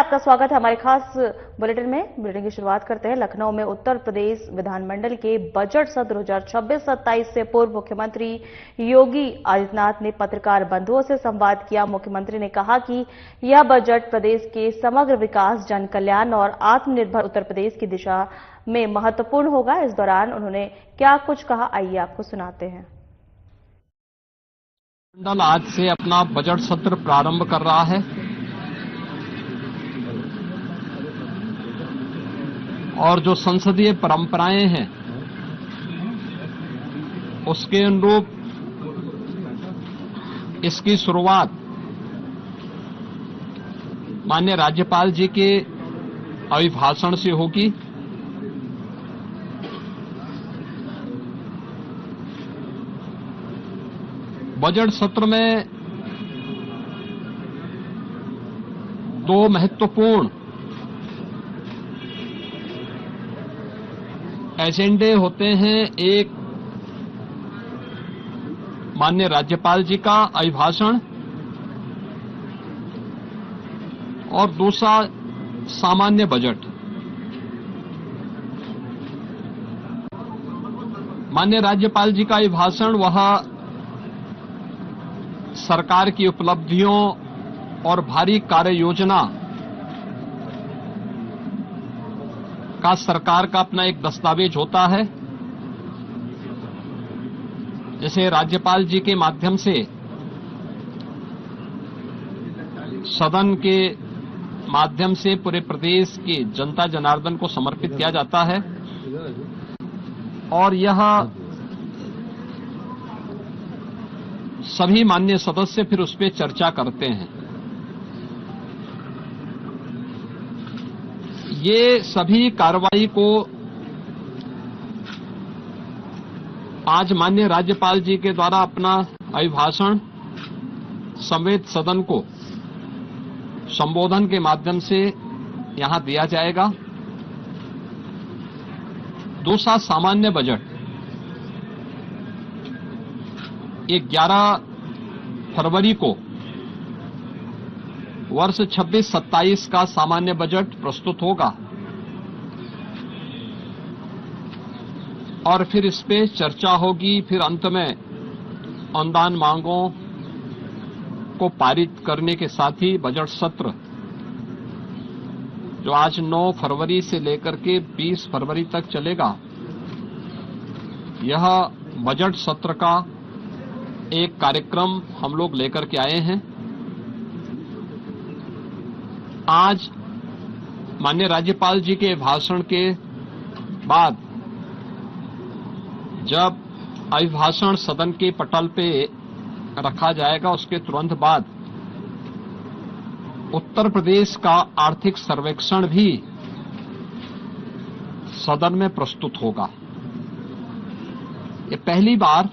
आपका स्वागत है हमारे खास बुलेटिन में। बुलेटिन की शुरुआत करते हैं। लखनऊ में उत्तर प्रदेश विधानमंडल के बजट सत्र 2026-27 से पूर्व मुख्यमंत्री योगी आदित्यनाथ ने पत्रकार बंधुओं से संवाद किया। मुख्यमंत्री ने कहा कि यह बजट प्रदेश के समग्र विकास, जन कल्याण और आत्मनिर्भर उत्तर प्रदेश की दिशा में महत्वपूर्ण होगा। इस दौरान उन्होंने क्या कुछ कहा, आइए आपको सुनाते हैं। मंडल आज से अपना बजट सत्र प्रारंभ कर रहा है और जो संसदीय परंपराएं हैं उसके अनुरूप इसकी शुरुआत माननीय राज्यपाल जी के अभिभाषण से होगी। बजट सत्र में दो महत्वपूर्ण एजेंडे होते हैं। एक माननीय राज्यपाल जी का अभिभाषण और दूसरा सामान्य बजट। माननीय राज्यपाल जी का अभिभाषण वह सरकार की उपलब्धियों और भारी कार्य योजना का सरकार का अपना एक दस्तावेज होता है। जैसे राज्यपाल जी के माध्यम से सदन के माध्यम से पूरे प्रदेश के जनता जनार्दन को समर्पित किया जाता है और यह सभी माननीय सदस्य फिर उस पर चर्चा करते हैं। ये सभी कार्रवाई को आज माननीय राज्यपाल जी के द्वारा अपना अभिभाषण समेत सदन को संबोधन के माध्यम से यहां दिया जाएगा। दूसरा सामान्य बजट 11 फरवरी को वर्ष 26-27 का सामान्य बजट प्रस्तुत होगा और फिर इस पे चर्चा होगी। फिर अंत में अनुदान मांगों को पारित करने के साथ ही बजट सत्र जो आज 9 फरवरी से लेकर के 20 फरवरी तक चलेगा, यह बजट सत्र का एक कार्यक्रम हम लोग लेकर के आए हैं। आज माननीय राज्यपाल जी के भाषण के बाद जब अभिभाषण सदन के पटल पे रखा जाएगा, उसके तुरंत बाद उत्तर प्रदेश का आर्थिक सर्वेक्षण भी सदन में प्रस्तुत होगा। ये पहली बार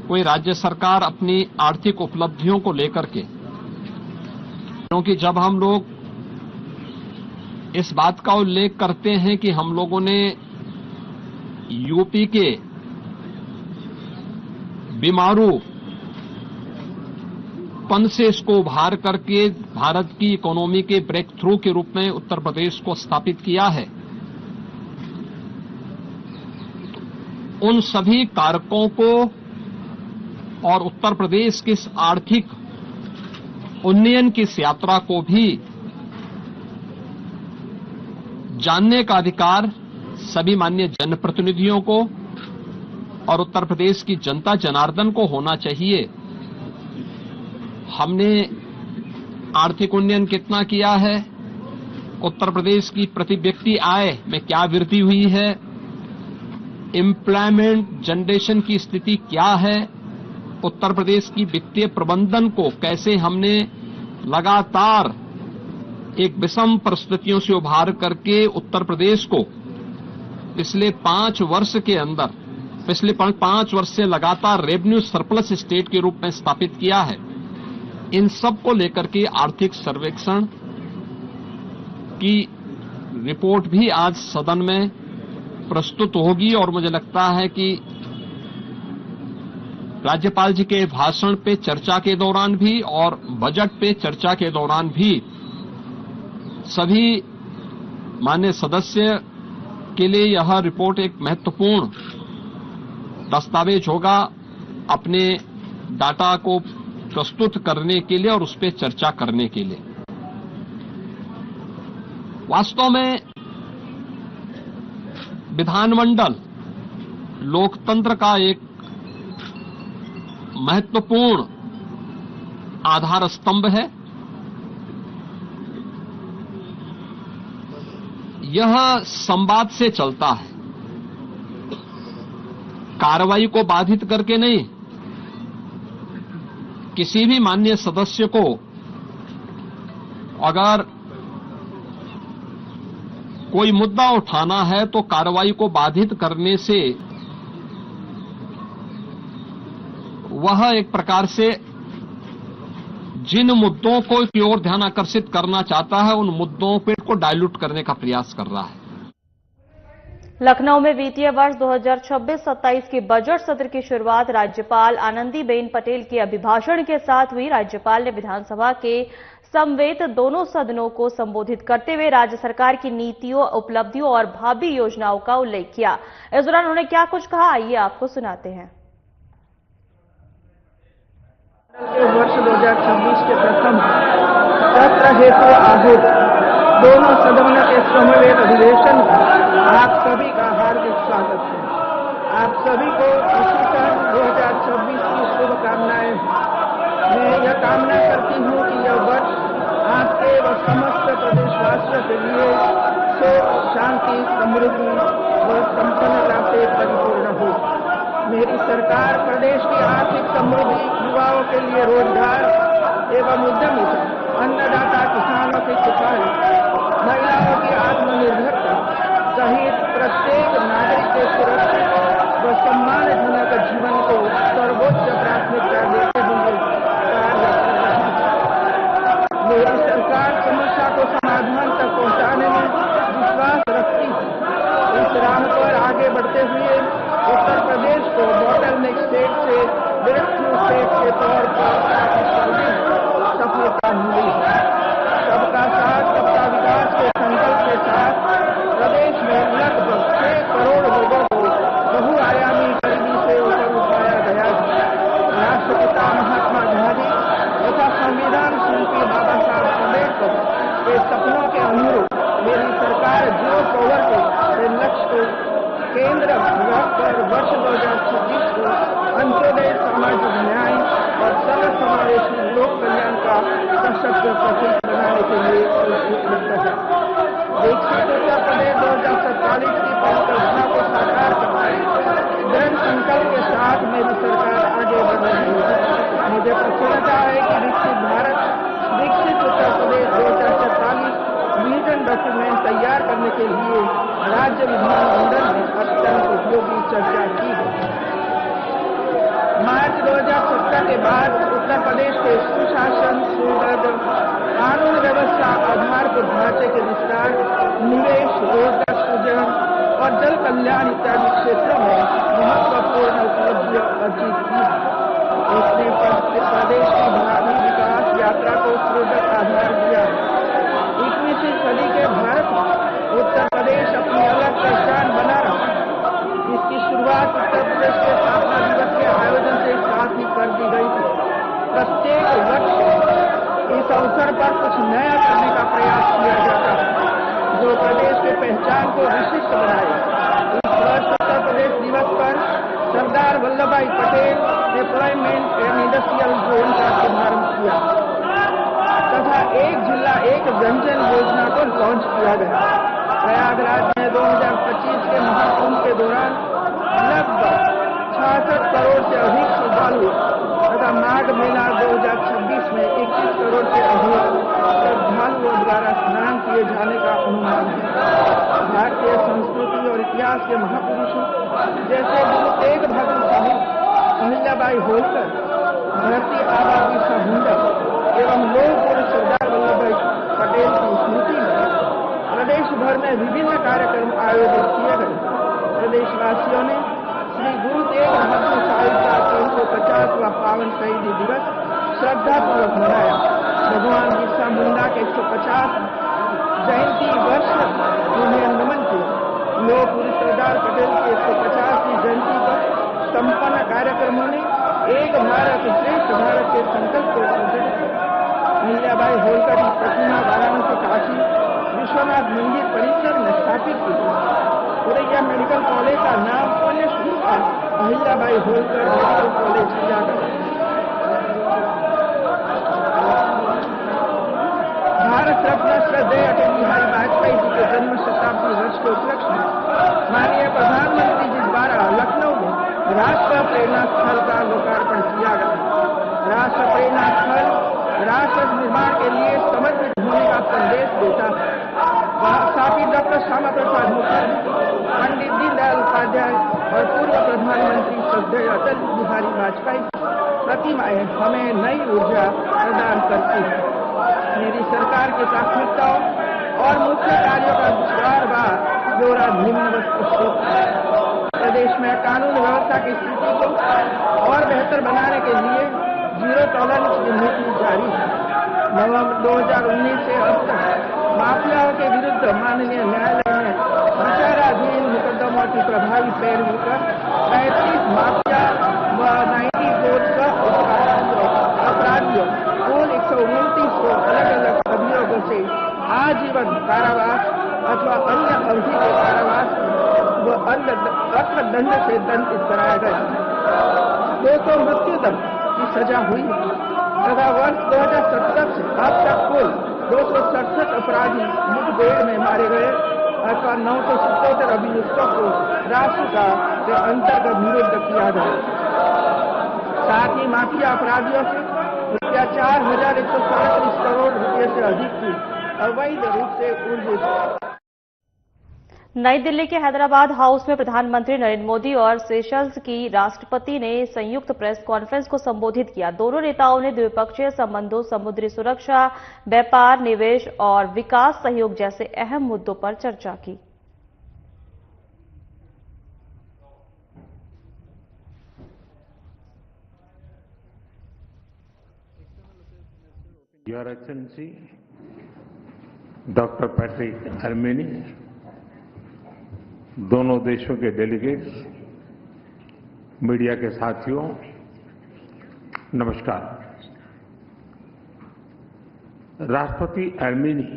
कोई राज्य सरकार अपनी आर्थिक उपलब्धियों को लेकर के, क्योंकि जब हम लोग इस बात का उल्लेख करते हैं कि हम लोगों ने यूपी के बीमारूपन से इसको उभार करके भारत की इकोनॉमी के ब्रेक थ्रू के रूप में उत्तर प्रदेश को स्थापित किया है, उन सभी कारकों को और उत्तर प्रदेश की आर्थिक उन्नयन की इस यात्रा को भी जानने का अधिकार सभी माननीय जनप्रतिनिधियों को और उत्तर प्रदेश की जनता जनार्दन को होना चाहिए। हमने आर्थिक उन्नयन कितना किया है, उत्तर प्रदेश की प्रति व्यक्ति आय में क्या वृद्धि हुई है, एम्प्लॉयमेंट जनरेशन की स्थिति क्या है, उत्तर प्रदेश की वित्तीय प्रबंधन को कैसे हमने लगातार एक विषम परिस्थितियों से उभार करके उत्तर प्रदेश को पिछले 5 वर्ष के अंदर, पिछले 5 वर्ष से लगातार रेवेन्यू सरप्लस स्टेट के रूप में स्थापित किया है। इन सब को लेकर के आर्थिक सर्वेक्षण की रिपोर्ट भी आज सदन में प्रस्तुत होगी और मुझे लगता है कि राज्यपाल जी के भाषण पे चर्चा के दौरान भी और बजट पे चर्चा के दौरान भी सभी माननीय सदस्य के लिए यह रिपोर्ट एक महत्वपूर्ण दस्तावेज होगा अपने डाटा को प्रस्तुत करने के लिए और उस पर चर्चा करने के लिए। वास्तव में विधानमंडल लोकतंत्र का एक महत्वपूर्ण आधार स्तंभ है। यह संवाद से चलता है, कार्रवाई को बाधित करके नहीं। किसी भी माननीय सदस्य को अगर कोई मुद्दा उठाना है तो कार्रवाई को बाधित करने से वह एक प्रकार से जिन मुद्दों को की ओर ध्यान आकर्षित करना चाहता है उन मुद्दों को डाइल्यूट करने का प्रयास कर रहा है। लखनऊ में वित्तीय वर्ष 2026-27 के बजट सत्र की शुरुआत राज्यपाल आनंदीबेन पटेल के अभिभाषण के साथ हुई। राज्यपाल ने विधानसभा के समवेत दोनों सदनों को संबोधित करते हुए राज्य सरकार की नीतियों, उपलब्धियों और भावी योजनाओं का उल्लेख किया। इस दौरान उन्होंने क्या कुछ कहा, आइए आपको सुनाते हैं। वर्ष 2026 के प्रथम सत्र हेतु आहूत दोनों सदनों के समवेत अधिवेशन में आप सभी का हार्दिक स्वागत है। आप सभी को इसी साल 2026 की शुभकामनाएं। मैं यह कामना करती हूँ कि यह वर्ष आपके व समस्त प्रदेशवासियों के लिए सुख, शांति, समृद्धि व संपन्नता से परिपूर्ण हो। मेरी सरकार प्रदेश की आर्थिक समृद्धि, युवाओं के लिए रोजगार एवं उद्यमिता, अन्नदाता किसानों की किफायत, महिलाओं की आत्मनिर्भरता सहित प्रत्येक नागरिक के सुरक्षित व सम्मानजनक जीवन को सर्वोच्च प्राथमिकता देते हुए कार्य कर रही है। मेरी सरकार समस्या को समाधान तक पहुंचाने में विश्वास रखती है। इस राह पर आगे बढ़ते हुए उत्तर प्रदेश को बॉटलनेक स्टेट से ब्रेक थ्रू स्टेट के तौर पर स्थापित करने में सफलता मिली है। सबका साथ, सबका विकास के संकल्प के साथ प्रदेश में लगभग 6 करोड़ लोगों को बहुआयामी गरीबी से ऊपर उठाया गया है। राष्ट्रपिता महात्मा गांधी तथा संविधान शिल्पी बाबा साहब अम्बेडकर के सपनों के अनुरूप मेरी सरकार जियो पॉवर्टी के लक्ष्य को केंद्र रखकर वर्ष 2026 को अंत्योदय, सामाजिक न्याय और सर्वसमावेशी लोक कल्याण का सशक्त प्रतीक बनाने के लिए उपलब्ध है। विकसित उत्तर प्रदेश 2047 की परिकल्पना को साकार करने दृढ़ संकल्प के साथ मेरी सरकार आगे बढ़ रही है। मुझे प्रसन्नता है कि विकसित भारत, विकसित उत्तर प्रदेश 2047 विजन डॉक्यूमेंट तैयार करने के लिए राज्य विधानमंडल में अत्यंत उपयोगी चर्चा की गई। मार्च 2017 के बाद उत्तर प्रदेश के सुशासन, सुदृढ़ कानून व्यवस्था, आधारभूत ढांचे के विस्तार, निवेश, रोजगार सृजन और जल कल्याण इत्यादि क्षेत्रों में महत्वपूर्ण उपलब्धियां अर्जित की। इसने प्रदेश की भावी विकास यात्रा को सुदृढ़ आधार दिया। 21वीं सदी के भारत में उत्तर प्रदेश अपनी अलग पहचान बना रहा। इसकी शुरुआत उत्तर प्रदेश के स्थापना दिवस के आयोजन से साथ ही कर दी गई थी। प्रत्येक वर्ष इस अवसर पर कुछ नया करने का प्रयास किया जाता है जो प्रदेश की पहचान को विशिष्ट बनाए। इस वर्ष उत्तर प्रदेश दिवस पर सरदार वल्लभ भाई Patel employment and industrial zone का शुभारंभ किया तथा एक जिला एक व्यंजन योजना को लॉन्च किया गया। प्रयागराज में 2025 के महाकुंभ के दौरान लगभग 66 करोड़ से अधिक श्रद्धालु तथा माघ मेला 2026 में 21 करोड़ से अधिक श्रद्धालुओं द्वारा स्नान किए जाने का अनुमान है। भारतीय संस्कृति और इतिहास के महापुरुषों जैसे गुरु तेग बहादुर साहिब, अहिल्याबाई होलकर, धरती आबा बिरसा मुंडा एवं लोक पुरुष सरदार वल्लभ भाई पटेल की स्मृति में प्रदेश भर में विभिन्न कार्यक्रम आयोजित किए गए। प्रदेशवासियों ने श्री गुरु तेग बहादुर साहिब का 350वां पावन शहीदी दिवस श्रद्धापूर्वक मनाया। भगवान बिरसा मुंडा के 150 जयंती वर्ष उन्हें नमन किया। लोह पुरुष सरदार पटेल की 150वीं जयंती पर संपन्न कार्यक्रमों ने एक भारत श्रेष्ठ भारत के संकल्प को सुदृढ़ किया। अहिल्याबाई होलकर की प्रतिमा वाराणसी काशी विश्वनाथ मंदिर परिसर में स्थापित की गई। उड़ैया मेडिकल कॉलेज का नाम पुण्य श्लोका अहिल्याबाई होलकर मेडिकल कॉलेज किया गया। भारत रत्न श्रद्धेय अटल बिहारी वाजपेयी जी के जन्म शताब्दी वर्ष के उपलक्ष्य में माननीय प्रधानमंत्री जी द्वारा लखनऊ में राष्ट्र प्रेरणा स्थल का लोकार्पण किया गया। राष्ट्र प्रेरणा स्थल राष्ट्र निर्माण के लिए समर्पित होने का संदेश देता है। स्थापित डॉक्टर श्यामा प्रसाद मुखर्जी, पंडित दीनदयाल उपाध्याय और पूर्व प्रधानमंत्री श्रद्धेय अटल बिहारी वाजपेयी प्रतिमाएं हमें नई ऊर्जा प्रदान करती है। मेरी सरकार की प्राथमिकताओं और मुख्य कार्यों का विस्तार व ब्यौरा निम्नवत प्रस्तुत है। प्रदेश में कानून व्यवस्था की स्थिति को और बेहतर बनाने के लिए जीरो टॉलरेंस की नीति जारी है। नवंबर 2019 से अब तक माफियाओं के विरुद्ध माननीय न्यायालय में विचाराधीन मुकदमों की प्रभावी पैरवी कर 35 माफिया व 94 अपराधियों कुल 129 को अलग अलग अभियोगों से आजीवन कारावास अथवा अन्य अवधि के कारावास व अर्थदंड से दंडित कराया गया। 200 मृत्युदंड की सजा हुई तथा वर्ष 2017 से अब तक कुल 267 अपराधी मुठभेड़ में मारे गए अथवा 977 अभियुक्तों को राष्ट्र के अंतर्गत निरुद्ध किया गया। साथ ही माफिया अपराधियों से रुपया 4,137 करोड़ रुपये से अधिक की अवैध रूप से उर्जित। नई दिल्ली के हैदराबाद हाउस में प्रधानमंत्री नरेंद्र मोदी और सेशल्स की राष्ट्रपति ने संयुक्त प्रेस कॉन्फ्रेंस को संबोधित किया। दोनों नेताओं ने द्विपक्षीय संबंधों, समुद्री सुरक्षा, व्यापार, निवेश और विकास सहयोग जैसे अहम मुद्दों पर चर्चा की। Your Excellency, डॉक्टर पैट्रिक हेरमेनी, दोनों देशों के डेलीगेट्स, मीडिया के साथियों, नमस्कार। राष्ट्रपति हेरमेनी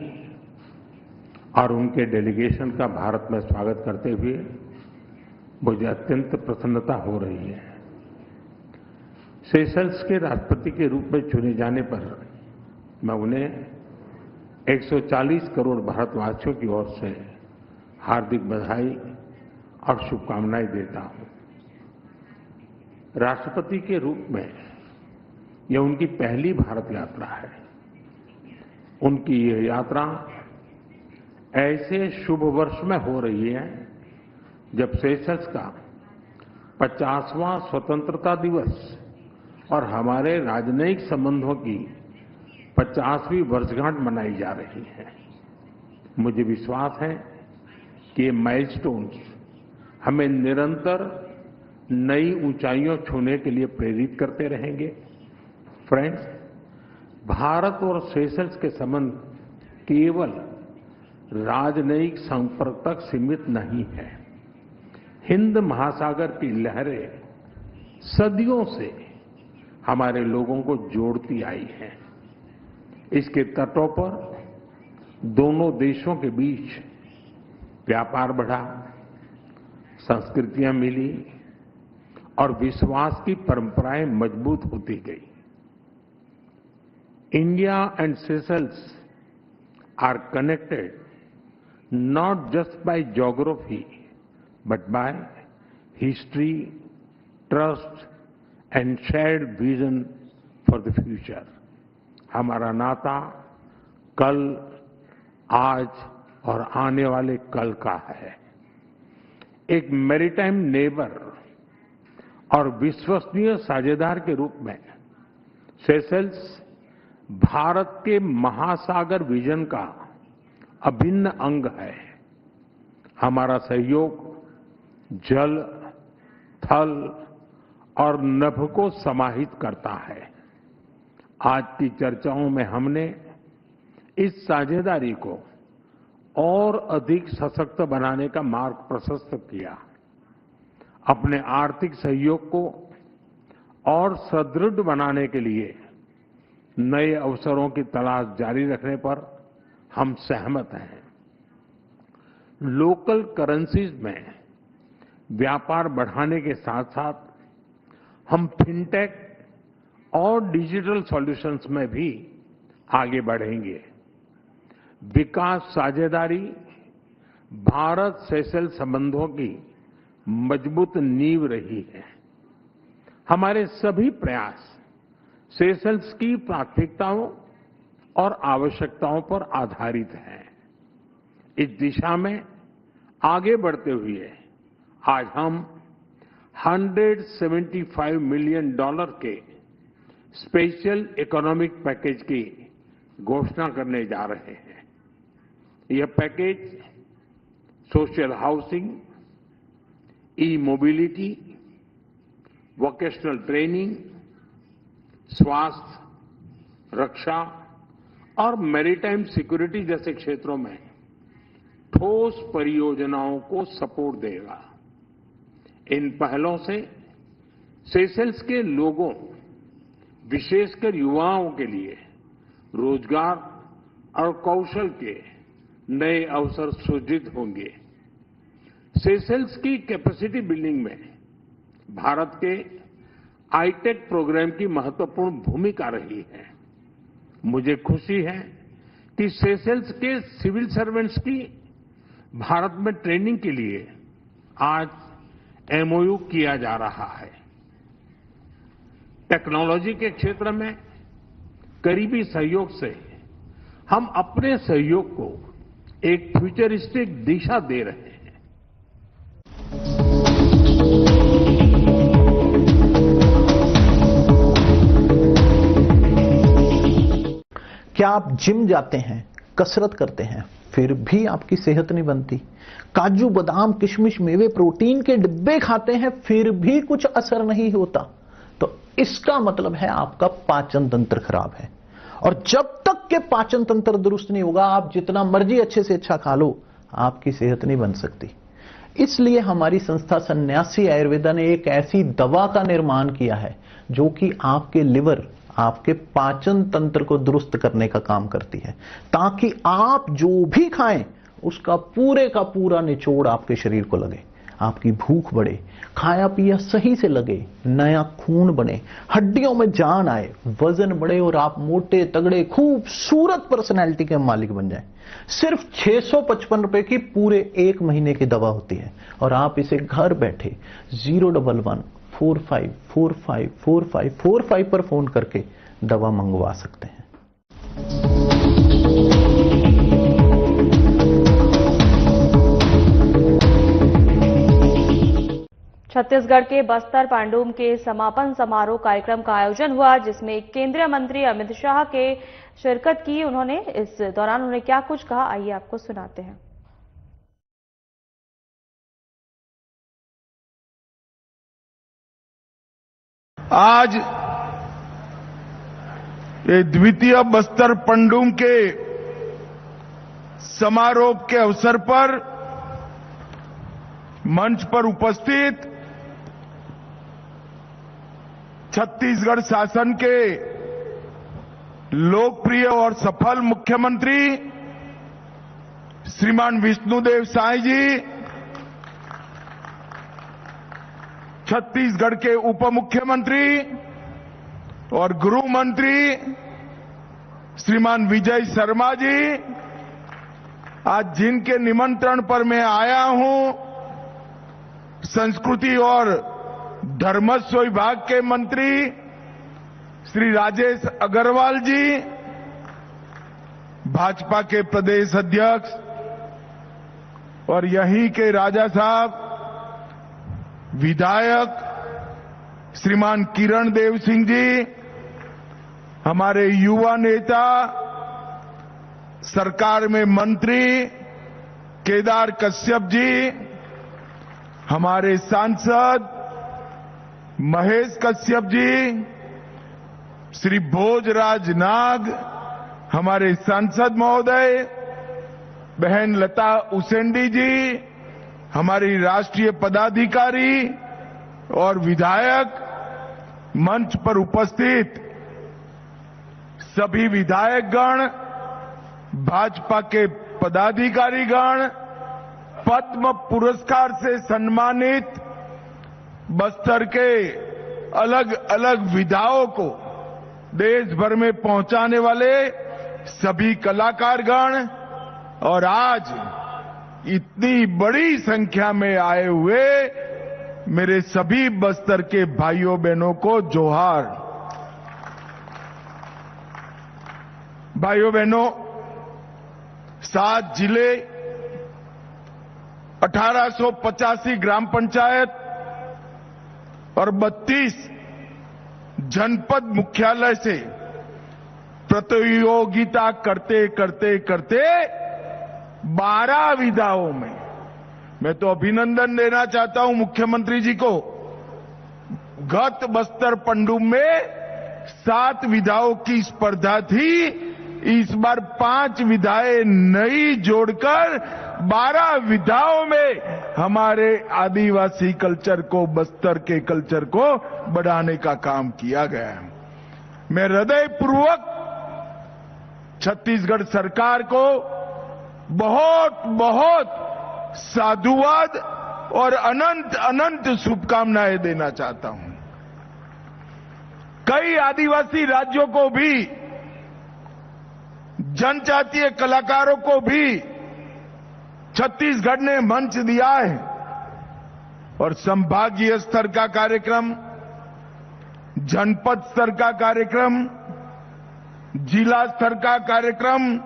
और उनके डेलीगेशन का भारत में स्वागत करते हुए मुझे अत्यंत प्रसन्नता हो रही है। सेशल्स के राष्ट्रपति के रूप में चुने जाने पर मैं उन्हें 140 करोड़ भारतवासियों की ओर से हार्दिक बधाई और शुभकामनाएं देता हूं। राष्ट्रपति के रूप में यह उनकी पहली भारत यात्रा है। उनकी यह यात्रा ऐसे शुभ वर्ष में हो रही है जब सेशल्स का 50वां स्वतंत्रता दिवस और हमारे राजनयिक संबंधों की 50वीं वर्षगांठ मनाई जा रही है। मुझे विश्वास है कि ये माइलस्टोन्स हमें निरंतर नई ऊंचाइयों छूने के लिए प्रेरित करते रहेंगे। फ्रेंड्स, भारत और सेशल्स के संबंध केवल राजनयिक संपर्क तक सीमित नहीं है। हिंद महासागर की लहरें सदियों से हमारे लोगों को जोड़ती आई हैं। इसके तटों पर दोनों देशों के बीच व्यापार बढ़ा, संस्कृतियां मिली और विश्वास की परंपराएं मजबूत होती गई। India and Seychelles are connected not just by geography but by history, trust and shared vision for the future. हमारा नाता कल, आज और आने वाले कल का है। एक मैरीटाइम नेबर और विश्वसनीय साझेदार के रूप में सेशल्स भारत के महासागर विजन का अभिन्न अंग है। हमारा सहयोग जल, थल और नभ को समाहित करता है। आज की चर्चाओं में हमने इस साझेदारी को और अधिक सशक्त बनाने का मार्ग प्रशस्त किया। अपने आर्थिक सहयोग को और सुदृढ़ बनाने के लिए नए अवसरों की तलाश जारी रखने पर हम सहमत हैं। लोकल करेंसीज में व्यापार बढ़ाने के साथ साथ हम फिनटेक और डिजिटल सॉल्यूशंस में भी आगे बढ़ेंगे। विकास साझेदारी भारत सेशेल्स संबंधों की मजबूत नींव रही है। हमारे सभी प्रयास सेशेल्स की प्राथमिकताओं और आवश्यकताओं पर आधारित हैं। इस दिशा में आगे बढ़ते हुए आज हम $175 मिलियन के स्पेशल इकोनॉमिक पैकेज की घोषणा करने जा रहे हैं। यह पैकेज सोशल हाउसिंग, ई मोबिलिटी, वोकेशनल ट्रेनिंग, स्वास्थ्य, रक्षा और मैरीटाइम सिक्योरिटी जैसे क्षेत्रों में ठोस परियोजनाओं को सपोर्ट देगा। इन पहलों से सेशेल्स के लोगों, विशेषकर युवाओं के लिए रोजगार और कौशल के नए अवसर सृजित होंगे। सेशेल्स की कैपेसिटी बिल्डिंग में भारत के आईटेक प्रोग्राम की महत्वपूर्ण भूमिका रही है। मुझे खुशी है कि सेशेल्स के सिविल सर्वेंट्स की भारत में ट्रेनिंग के लिए आज एमओयू किया जा रहा है। टेक्नोलॉजी के क्षेत्र में करीबी सहयोग से हम अपने सहयोग को एक फ्यूचरिस्टिक दिशा दे रहे हैं। क्या आप जिम जाते हैं, कसरत करते हैं, फिर भी आपकी सेहत नहीं बनती? काजू, बादाम, किशमिश, मेवे, प्रोटीन के डिब्बे खाते हैं, फिर भी कुछ असर नहीं होता? तो इसका मतलब है आपका पाचन तंत्र खराब है। और जब तक के पाचन तंत्र दुरुस्त नहीं होगा, आप जितना मर्जी अच्छे से अच्छा खा लो, आपकी सेहत नहीं बन सकती। इसलिए हमारी संस्था सन्यासी आयुर्वेदा ने एक ऐसी दवा का निर्माण किया है जो कि आपके लिवर, आपके पाचन तंत्र को दुरुस्त करने का काम करती है, ताकि आप जो भी खाएं उसका पूरे का पूरा निचोड़ आपके शरीर को लगे, आपकी भूख बढ़े, खाया पिया सही से लगे, नया खून बने, हड्डियों में जान आए, वजन बढ़े और आप मोटे तगड़े खूबसूरत पर्सनैलिटी के मालिक बन जाएं। सिर्फ 655 रुपए की पूरे 1 महीने की दवा होती है और आप इसे घर बैठे 011-45454545 पर फोन करके दवा मंगवा सकते हैं। छत्तीसगढ़ के बस्तर पांडुम के समापन समारोह कार्यक्रम का आयोजन हुआ, जिसमें केंद्रीय मंत्री अमित शाह के शिरकत की। उन्होंने इस दौरान उन्होंने क्या कुछ कहा, आइए आपको सुनाते हैं। आज ये द्वितीय बस्तर पंडुम के समारोह के अवसर पर मंच पर उपस्थित छत्तीसगढ़ शासन के लोकप्रिय और सफल मुख्यमंत्री श्रीमान विष्णुदेव साय जी, छत्तीसगढ़ के उप मुख्यमंत्री और गृह मंत्री श्रीमान विजय शर्मा जी, आज जिनके निमंत्रण पर मैं आया हूं, संस्कृति और धर्मस्व विभाग के मंत्री श्री राजेश अग्रवाल जी, भाजपा के प्रदेश अध्यक्ष और यहीं के राजा साहब विधायक श्रीमान किरण देव सिंह जी, हमारे युवा नेता, सरकार में मंत्री केदार कश्यप जी, हमारे सांसद महेश कश्यप जी, श्री भोजराज नाग, हमारे सांसद महोदय, बहन लता उसेंडी जी, हमारी राष्ट्रीय पदाधिकारी और विधायक, मंच पर उपस्थित सभी विधायकगण, भाजपा के पदाधिकारीगण, पद्म पुरस्कार से सम्मानित बस्तर के अलग अलग विधाओं को देश भर में पहुंचाने वाले सभी कलाकारगण और आज इतनी बड़ी संख्या में आए हुए मेरे सभी बस्तर के भाइयों बहनों को जोहार। भाइयों बहनों, 7 जिले, 1885 ग्राम पंचायत और 32 जनपद मुख्यालय से प्रतियोगिता करते करते करते 12 विधाओं में, मैं तो अभिनंदन देना चाहता हूं मुख्यमंत्री जी को। गत बस्तर पंडुम में 7 विधाओं की स्पर्धा थी, इस बार 5 विधाएं नई जोड़कर 12 विधाओं में हमारे आदिवासी कल्चर को, बस्तर के कल्चर को बढ़ाने का काम किया गया है। मैं हृदयपूर्वक छत्तीसगढ़ सरकार को बहुत बहुत साधुवाद और अनंत अनंत शुभकामनाएं देना चाहता हूं। कई आदिवासी राज्यों को भी, जनजातीय कलाकारों को भी छत्तीसगढ़ ने मंच दिया है और संभागीय स्तर का कार्यक्रम, जनपद स्तर का कार्यक्रम, जिला स्तर का कार्यक्रम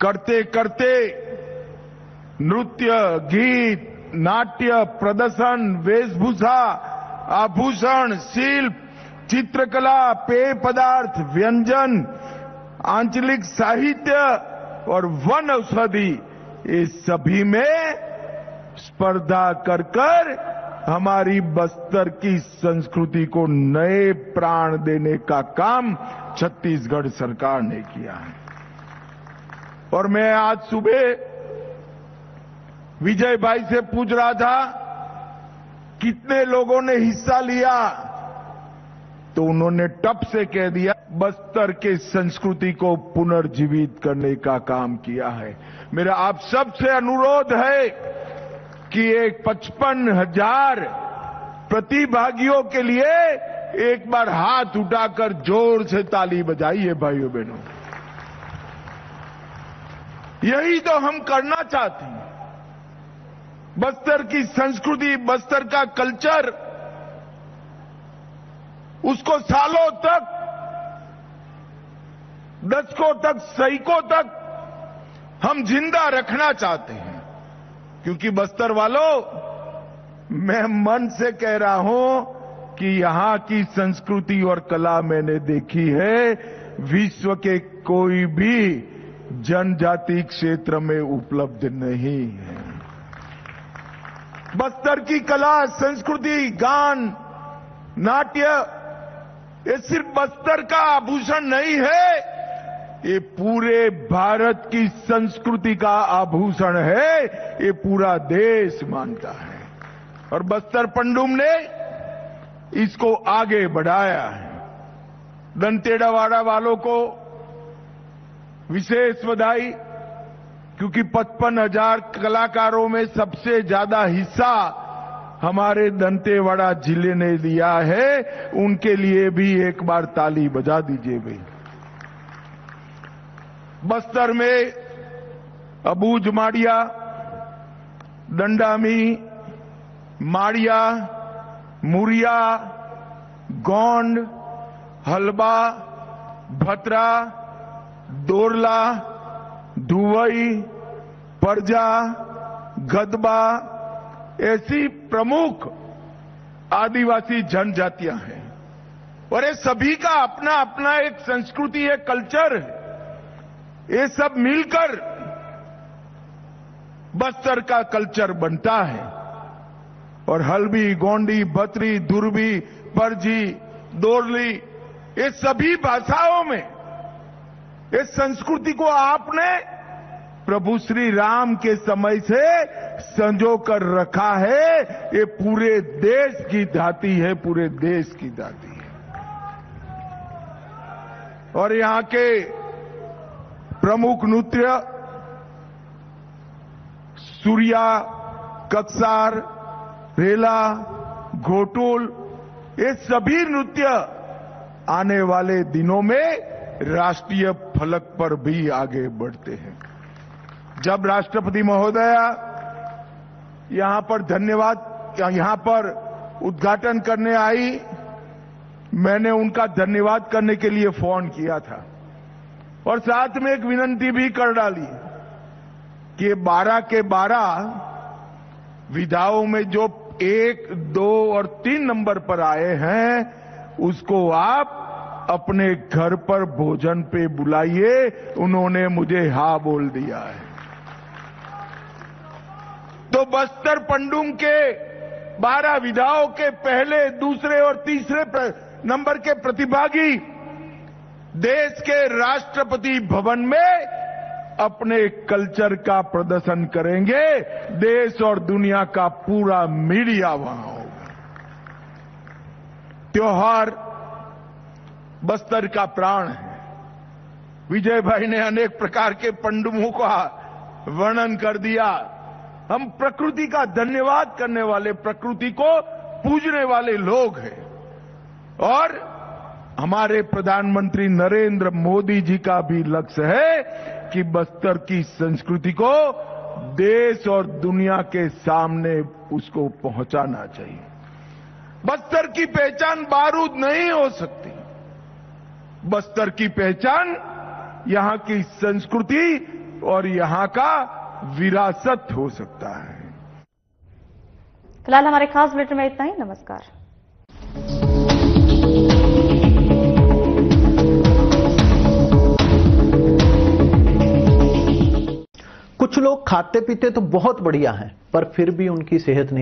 करते करते नृत्य, गीत, नाट्य, प्रदर्शन, वेशभूषा, आभूषण, शिल्प, चित्रकला, पेय पदार्थ, व्यंजन, आंचलिक साहित्य और वन औषधि, ये सभी में स्पर्धा कर हमारी बस्तर की संस्कृति को नए प्राण देने का काम छत्तीसगढ़ सरकार ने किया है। और मैं आज सुबह विजय भाई से पूछ रहा था कितने लोगों ने हिस्सा लिया, तो उन्होंने टप से कह दिया बस्तर के संस्कृति को पुनर्जीवित करने का काम किया है। मेरा आप सबसे अनुरोध है कि एक 55,000 प्रतिभागियों के लिए एक बार हाथ उठाकर जोर से ताली बजाइए भाइयों बहनों। यही तो हम करना चाहते हैं। बस्तर की संस्कृति, बस्तर का कल्चर, उसको सालों तक, दशकों तक, सैकों तक हम जिंदा रखना चाहते हैं। क्योंकि बस्तर वालों, मैं मन से कह रहा हूं कि यहां की संस्कृति और कला मैंने देखी है, विश्व के कोई भी जनजाति क्षेत्र में उपलब्ध नहीं है। बस्तर की कला, संस्कृति, गान, नाट्य, ये सिर्फ बस्तर का आभूषण नहीं है, ये पूरे भारत की संस्कृति का आभूषण है, ये पूरा देश मानता है। और बस्तर पंडुम ने इसको आगे बढ़ाया है। दंतेवाड़ा वालों को विशेष बधाई, क्योंकि 55,000 कलाकारों में सबसे ज्यादा हिस्सा हमारे दंतेवाड़ा जिले ने लिया है। उनके लिए भी एक बार ताली बजा दीजिए भाई। बस्तर में अबूझ माड़िया, दंडामी, माड़िया, मुरिया, गोंड, हलबा, भतरा, दोरला, धुवई, परजा, गदबा, ऐसी प्रमुख आदिवासी जनजातियां हैं। और ये सभी का अपना अपना एक संस्कृति है, कल्चर है। ये सब मिलकर बस्तर का कल्चर बनता है। और हल्बी, गोंडी, भतरी, दुर्बी, परजी, दोरली, ये सभी भाषाओं में इस संस्कृति को आपने प्रभु श्री राम के समय से संजो कर रखा है, ये पूरे देश की धाती है, पूरे देश की धाती है। और यहां के प्रमुख नृत्य सूर्या, कत्सार, रेला, घोटुल, ये सभी नृत्य आने वाले दिनों में राष्ट्रीय फलक पर भी आगे बढ़ते हैं। जब राष्ट्रपति महोदया यहां पर उद्घाटन करने आई, मैंने उनका धन्यवाद करने के लिए फोन किया था और साथ में एक विनती भी कर डाली कि 12 के 12 विधाओं में जो 1, 2 और 3 नंबर पर आए हैं उसको आप अपने घर पर भोजन पे बुलाइए। उन्होंने मुझे हाँ बोल दिया है। तो बस्तर पंडुम के 12 विधाओं के पहले, दूसरे और तीसरे नंबर के प्रतिभागी देश के राष्ट्रपति भवन में अपने कल्चर का प्रदर्शन करेंगे। देश और दुनिया का पूरा मीडिया वहां होगा। त्योहार बस्तर का प्राण है। विजय भाई ने अनेक प्रकार के पंडुमों का वर्णन कर दिया। हम प्रकृति का धन्यवाद करने वाले, प्रकृति को पूजने वाले लोग हैं। और हमारे प्रधानमंत्री नरेंद्र मोदी जी का भी लक्ष्य है कि बस्तर की संस्कृति को देश और दुनिया के सामने उसको पहुंचाना चाहिए। बस्तर की पहचान बारूद नहीं हो सकती। बस्तर की पहचान यहां की संस्कृति और यहां का विरासत हो सकता है। फिलहाल हमारे खास बुलेटिन में इतना ही। नमस्कार। कुछ लोग खाते पीते तो बहुत बढ़िया हैं, पर फिर भी उनकी सेहत नहीं